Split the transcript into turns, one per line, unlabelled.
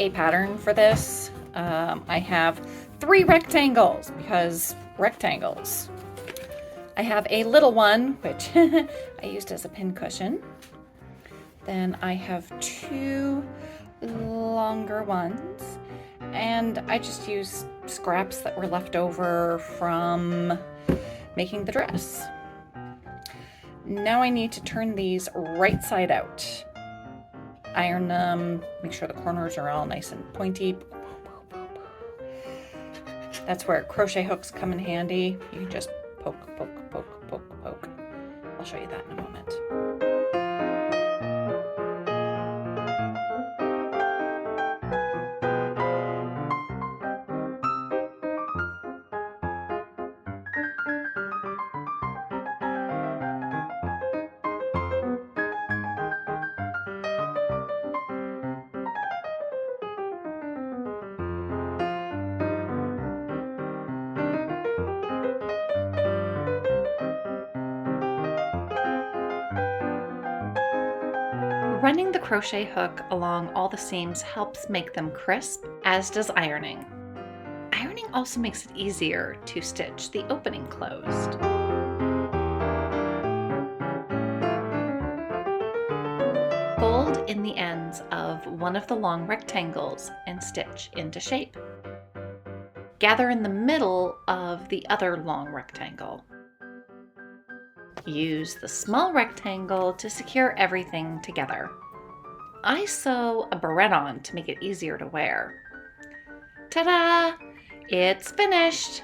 a pattern for this. I have 3 rectangles because rectangles. I have a little one, which I used as a pin cushion. Then I have 2 longer ones, and I just use scraps that were left over from making the dress. Now I need to turn these right side out. Iron them, make sure the corners are all nice and pointy. That's where crochet hooks come in handy. You can just poke, poke, poke, poke, poke. I'll show you that in a moment. Running the crochet hook along all the seams helps make them crisp, as does ironing. Ironing also makes it easier to stitch the opening closed. Fold in the ends of one of the long rectangles and stitch into shape. Gather in the middle of the other long rectangle. Use the small rectangle to secure everything together. I sew a barrette on to make it easier to wear. Ta-da! It's finished!